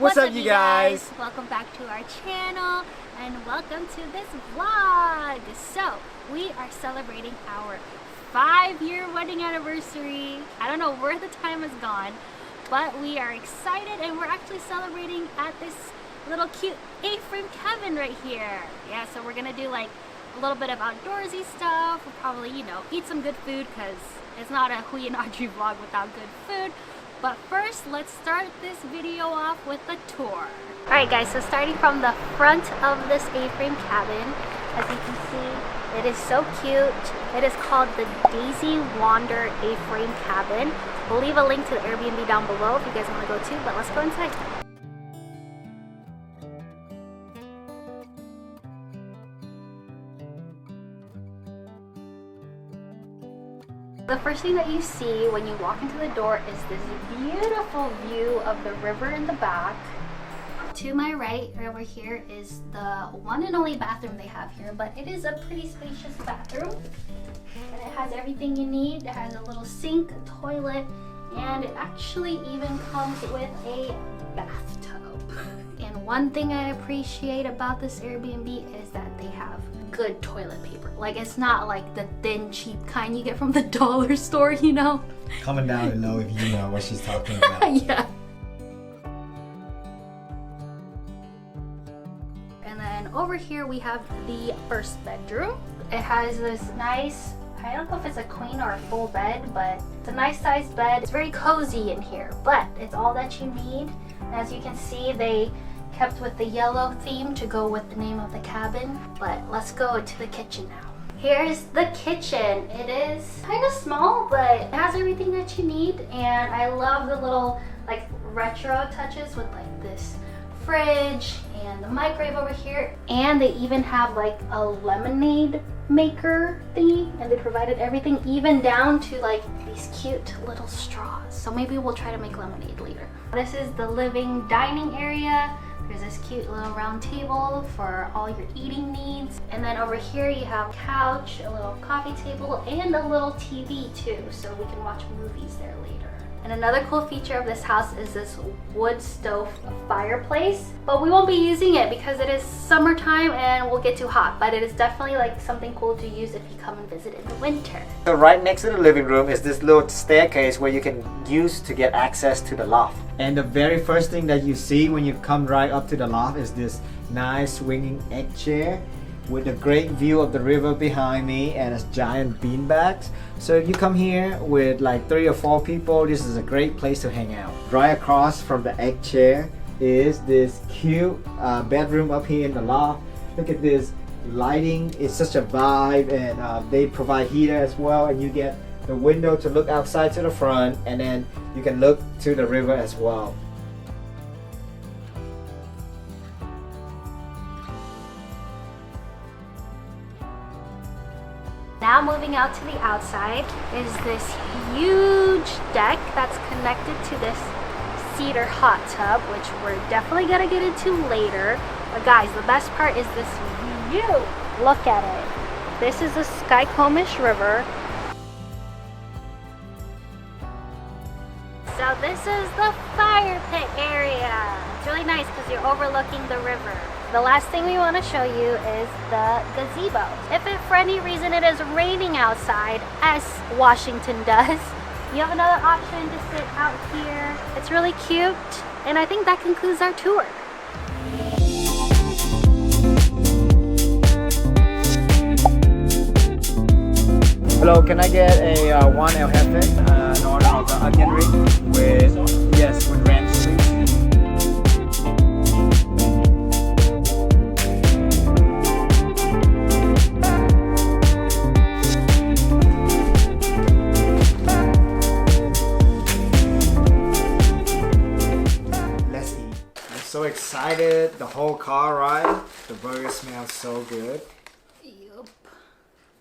What's up you guys? Welcome back to our channel and welcome to this vlog. So we are celebrating our 5-year wedding anniversary. I don't know where the time has gone, but we are excited and we're actually celebrating at this little cute A-frame cabin right here. Yeah, so we're gonna do like a little bit of outdoorsy stuff. We'll probably, you know, eat some good food because it's not a Nguyen Audrey vlog without good food. But first, let's start this video off with a tour. Alright guys, so starting from the front of this A-frame cabin, as you can see, it is so cute. It is called the Daisy Wander A-frame cabin. We'll leave a link to the Airbnb down below if you guys want to go too, but let's go inside. The first thing that you see when you walk into the door is this beautiful view of the river in the back. To my right, over here, is the one and only bathroom they have here, but it is a pretty spacious bathroom. And it has everything you need. It has a little sink, a toilet, and it actually even comes with a bathtub. And one thing I appreciate about this Airbnb is that they have good toilet paper. Like, it's not like the thin, cheap kind you get from the dollar store, you know? Comment down below if you know what she's talking about. Yeah. And then over here we have the first bedroom. It has this nice, I don't know if it's a queen or a full bed, but it's a nice sized bed. It's very cozy in here, but it's all that you need. As you can see, they kept with the yellow theme to go with the name of the cabin. But let's go to the kitchen now. Here's the kitchen. It is kind of small, but it has everything that you need. And I love the little like retro touches with like this fridge and the microwave over here. And they even have like a lemonade maker thingy, and they provided everything even down to like these cute little straws. So maybe we'll try to make lemonade later. This is the living dining area. There's this cute little round table for all your eating needs. And then over here you have a couch, a little coffee table, and a little TV too, so we can watch movies there later. And another cool feature of this house is this wood stove fireplace. But we won't be using it because it is summertime and we'll get too hot. But it is definitely like something cool to use if you come and visit in the winter. So right next to the living room is this little staircase where you can use to get access to the loft. And the very first thing that you see when you come right up to the loft is this nice swinging egg chair with a great view of the river behind me and its giant beanbags. So if you come here with like 3 or 4 people, this is a great place to hang out. Right across from the egg chair is this cute bedroom up here in the loft. Look at this lighting, it's such a vibe, and they provide heater as well, and you get the window to look outside to the front, and then you can look to the river as well. Now moving out to the outside is this huge deck that's connected to this cedar hot tub, which we're definitely gonna get into later. But guys, the best part is this view. Look at it. This is the Skycomish River. So this is the fire pit area. It's really nice because you're overlooking the river. The last thing we want to show you is the gazebo. If for any reason it is raining outside, as Washington does, you have another option to sit out here. It's really cute, and I think that concludes our tour. Hello, can I get a 1 El Jefe, an order of the onion ring with, yes, with ranch please? Let's eat. I'm so excited, the whole car ride. The burger smells so good. Yup.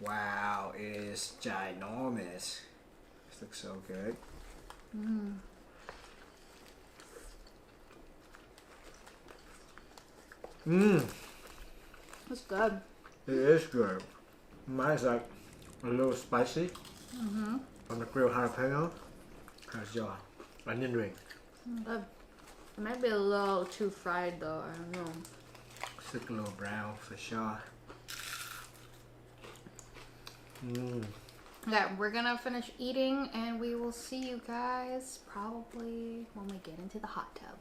Wow, it is ginormous. This looks so good. It's good. It is good. Mine's like a little spicy. On the grilled jalapeno. Here's your onion ring. Good. It might be a little too fried though, I don't know. It's a little brown for sure. Yeah, we're gonna finish eating and we will see you guys probably when we get into the hot tub.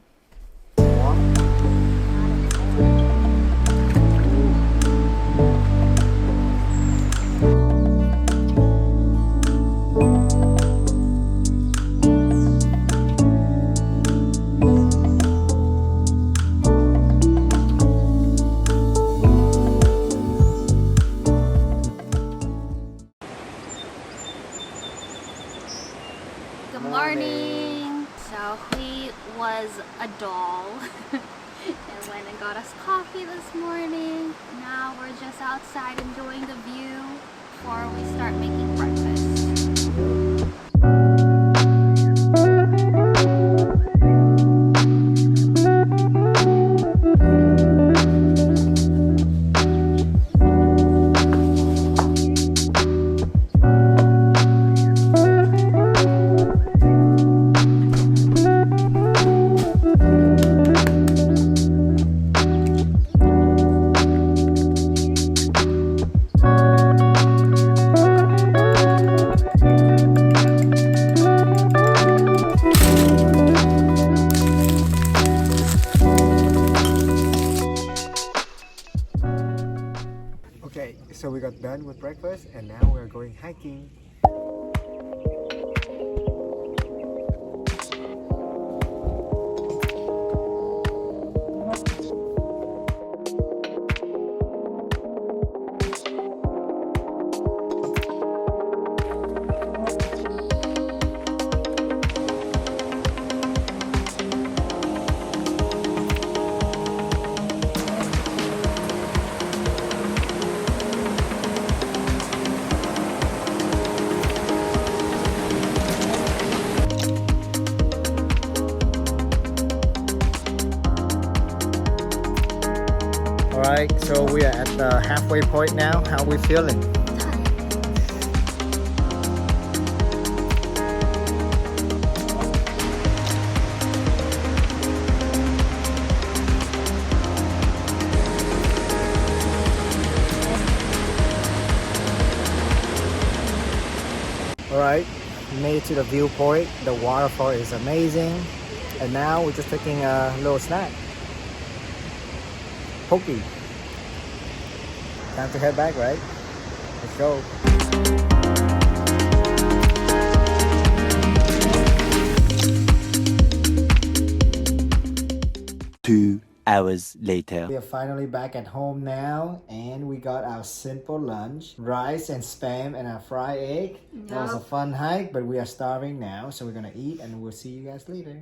Good morning. So he was a doll and went and got us coffee this morning. Now we're just outside enjoying the view before we start making breakfast. Okay, so we got done with breakfast and now we're going hiking. Alright, so we are at the halfway point now. How are we feeling? Alright, we made it to the viewpoint. The waterfall is amazing. And now we're just taking a little snack. Pokey. Time to head back, right? Let's go. Two hours later. We are finally back at home now and we got our simple lunch. Rice and spam and a fried egg. That was a fun hike, but we are starving now, so we're gonna eat and we'll see you guys later.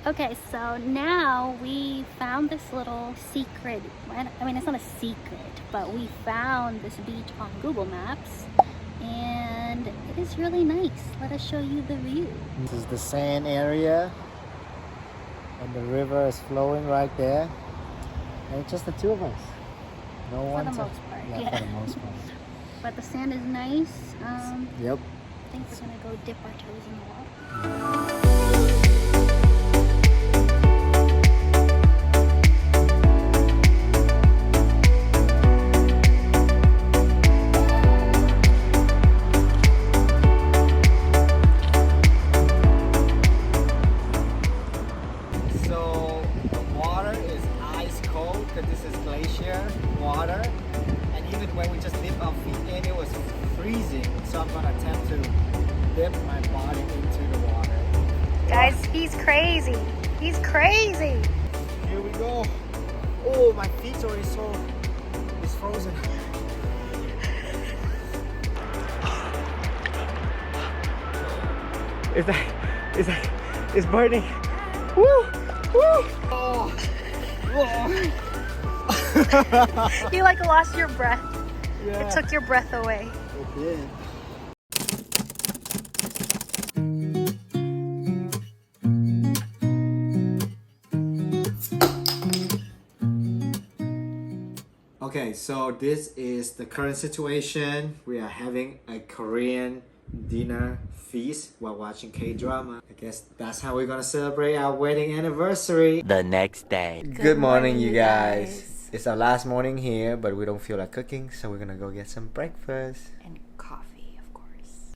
Okay, so now we found this little secret, I mean it's not a secret, but we found this beach on Google Maps and it is really nice. Let us show you the view. This is the sand area and the river is flowing right there. And it's just the two of us. No one. For the most part. Yeah, for the most part. But the sand is nice. Yep. I think we're gonna go dip our toes in the water. Water, and even when we just dip our feet in, it was freezing. So I'm gonna attempt to dip my body into the water. Guys, he's crazy. He's crazy. Here we go. Oh, my feet's already it's frozen. It's burning. Woo! Woo! Oh! Oh. You like lost your breath. Yeah. It took your breath away. It did. Okay, so this is the current situation. We are having a Korean dinner feast while watching K-drama. I guess that's how we're gonna celebrate our wedding anniversary. The next day. Good morning, you guys. It's our last morning here, but we don't feel like cooking, so we're gonna go get some breakfast. And coffee, of course.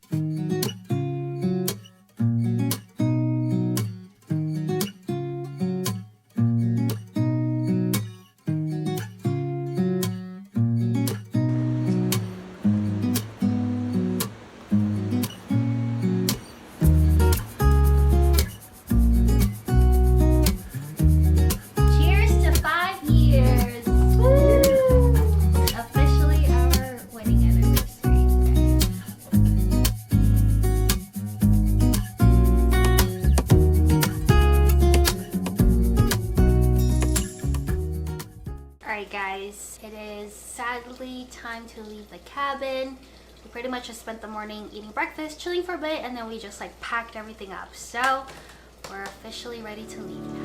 Alright guys, it is sadly time to leave the cabin. We pretty much just spent the morning eating breakfast, chilling for a bit, and then we just like packed everything up. So we're officially ready to leave now.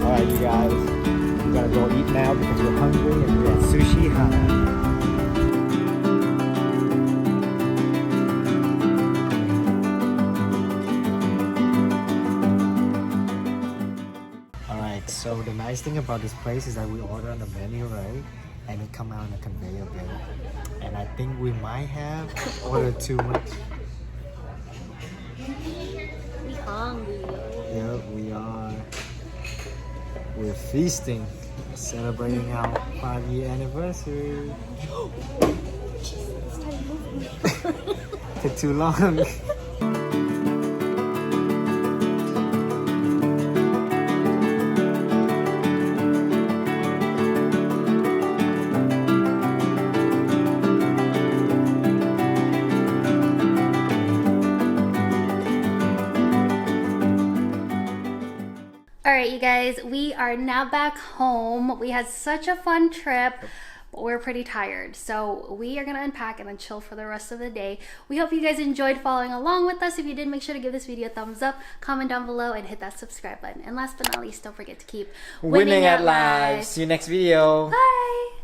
Alright, you guys, we gotta go eat now because we're hungry and we're at Sushi Hut. Alright, so the nice thing about this place is that we order on the menu, right? And it come out on a conveyor belt. And I think we might have ordered too much. We hungry. Yep, we are. We're feasting, celebrating our 5-year anniversary. Took too long. Alright you guys, we are now back home. We had such a fun trip, but we're pretty tired. So we are going to unpack and then chill for the rest of the day. We hope you guys enjoyed following along with us. If you did, make sure to give this video a thumbs up, comment down below, and hit that subscribe button. And last but not least, don't forget to keep Winning at life. See you next video. Bye!